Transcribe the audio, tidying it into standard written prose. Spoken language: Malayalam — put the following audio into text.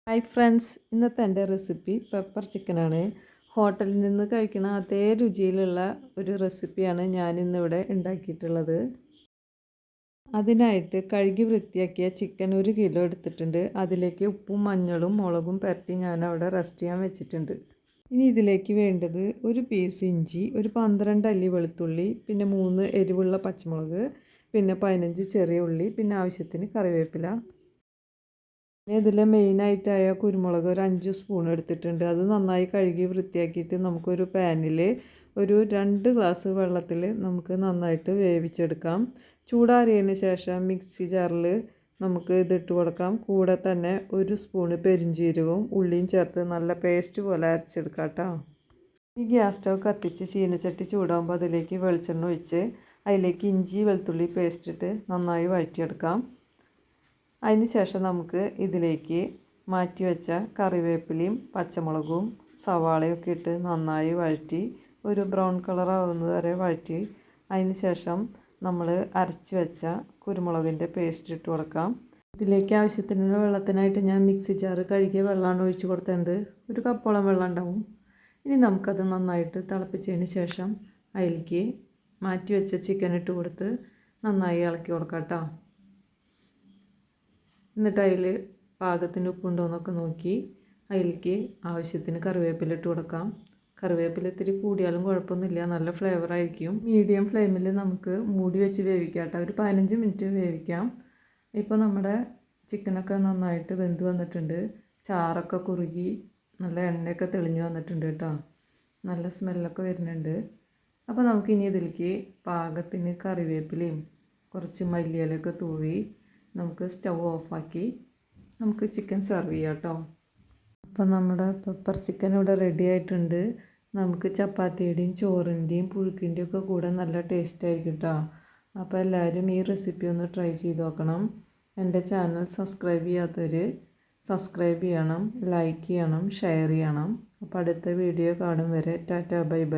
ഹായ് ഫ്രണ്ട്സ്, ഇന്നത്തെ എൻ്റെ റെസിപ്പി പെപ്പർ ചിക്കനാണ്. ഹോട്ടലിൽ നിന്ന് കഴിക്കുന്ന അതേ രുചിയിലുള്ള ഒരു റെസിപ്പിയാണ് ഞാനിന്നിവിടെ ഉണ്ടാക്കിയിട്ടുള്ളത്. അതിനായിട്ട് കഴുകി വൃത്തിയാക്കിയ ചിക്കൻ 1 കിലോ എടുത്തിട്ടുണ്ട്. അതിലേക്ക് ഉപ്പും മഞ്ഞളും മുളകും പുരട്ടി ഞാനവിടെ റെസ്റ്റ് ചെയ്യാൻ വെച്ചിട്ടുണ്ട്. ഇനി ഇതിലേക്ക് വേണ്ടത് ഒരു പീസ് ഇഞ്ചി, ഒരു 12 അല്ലി വെളുത്തുള്ളി, പിന്നെ 3 എരിവുള്ള പച്ചമുളക്, പിന്നെ 15 ചെറിയ ഉള്ളി, പിന്നെ ആവശ്യത്തിന് കറിവേപ്പില. ഇതിൽ മെയിനായിട്ടായ കുരുമുളക് ഒരു 5 സ്പൂൺ എടുത്തിട്ടുണ്ട്. അത് നന്നായി കഴുകി വൃത്തിയാക്കിയിട്ട് നമുക്കൊരു പാനിൽ ഒരു 2 ഗ്ലാസ് വെള്ളത്തിൽ നമുക്ക് നന്നായിട്ട് വേവിച്ചെടുക്കാം. ചൂടാറിയതിന് ശേഷം മിക്സി ജാറിൽ നമുക്ക് ഇതിട്ട് കൊടുക്കാം. കൂടെ തന്നെ 1 സ്പൂണ് പെരിഞ്ചീരകവും ഉള്ളിയും ചേർത്ത് നല്ല പേസ്റ്റ് പോലെ അരച്ചെടുക്കാം കേട്ടോ. ഈ ഗ്യാസ് സ്റ്റവ് കത്തിച്ച് ചീനച്ചട്ടി ചൂടാകുമ്പോൾ അതിലേക്ക് വെളിച്ചെണ്ണ ഒഴിച്ച് അതിലേക്ക് ഇഞ്ചി വെളുത്തുള്ളി പേസ്റ്റ് ഇട്ട് നന്നായി വഴറ്റിയെടുക്കാം. അതിന് ശേഷം നമുക്ക് ഇതിലേക്ക് മാറ്റി വെച്ച കറിവേപ്പിലയും പച്ചമുളകും സവാളയൊക്കെ ഇട്ട് നന്നായി വഴറ്റി ഒരു ബ്രൗൺ കളർ ആവുന്നത് വരെ വഴറ്റി അതിന് ശേഷം നമ്മൾ അരച്ച് വെച്ച കുരുമുളകിൻ്റെ പേസ്റ്റ് ഇട്ട് കൊടുക്കാം. ഇതിലേക്ക് ആവശ്യത്തിനുള്ള വെള്ളത്തിനായിട്ട് ഞാൻ മിക്സി ജാറ് കഴുകിയ വെള്ളമാണ് ഒഴിച്ച് കൊടുത്തത്. 1 കപ്പോളം വെള്ളം ഉണ്ടാവും. ഇനി നമുക്കത് നന്നായിട്ട് തിളപ്പിച്ചതിന് ശേഷം അതിലേക്ക് മാറ്റി വെച്ച ചിക്കൻ ഇട്ട് കൊടുത്ത് നന്നായി ഇളക്കി കൊടുക്കാം കേട്ടോ. എന്നിട്ട് അതിൽ പാകത്തിന് ഉപ്പുണ്ടോ എന്നൊക്കെ നോക്കി അതിലേക്ക് ആവശ്യത്തിന് കറിവേപ്പില ഇട്ട് കൊടുക്കാം. കറിവേപ്പില ഇത്തിരി കൂടിയാലും കുഴപ്പമൊന്നുമില്ല, നല്ല ഫ്ലേവർ ആയിരിക്കും. മീഡിയം ഫ്ലെയിമിൽ നമുക്ക് മൂടി വെച്ച് വേവിക്കാം കേട്ടോ. ഒരു 15 മിനിറ്റ് വേവിക്കാം. ഇപ്പോൾ നമ്മുടെ ചിക്കനൊക്കെ നന്നായിട്ട് വെന്ത് വന്നിട്ടുണ്ട്. ചാറൊക്കെ കുറുകി നല്ല എണ്ണയൊക്കെ തെളിഞ്ഞ് വന്നിട്ടുണ്ട് കേട്ടോ. നല്ല സ്മെല്ലൊക്കെ വരുന്നുണ്ട്. അപ്പോൾ നമുക്കിനി ഇതിലേക്ക് പാകത്തിന് കറിവേപ്പിലയും കുറച്ച് മല്ലിയിലൊക്കെ തൂവി നമുക്ക് സ്റ്റൗ ഓഫാക്കി നമുക്ക് ചിക്കൻ സെർവ് ചെയ്യാം കേട്ടോ. അപ്പോൾ നമ്മുടെ പെപ്പർ ചിക്കൻ ഇവിടെ റെഡി ആയിട്ടുണ്ട്. നമുക്ക് ചപ്പാത്തിയുടെയും ചോറിൻ്റെയും പുഴുക്കിൻ്റെയും ഒക്കെ കൂടെ നല്ല ടേസ്റ്റ് ആയിരിക്കും കേട്ടോ. അപ്പോൾ എല്ലാവരും ഈ റെസിപ്പി ഒന്ന് ട്രൈ ചെയ്ത് നോക്കണം. എൻ്റെ ചാനൽ സബ്സ്ക്രൈബ് ചെയ്യാത്തവർ സബ്സ്ക്രൈബ് ചെയ്യണം, ലൈക്ക് ചെയ്യണം, ഷെയർ ചെയ്യണം. അപ്പോൾ അടുത്ത വീഡിയോ കാണും വരെ ടാറ്റ ബൈ ബൈ.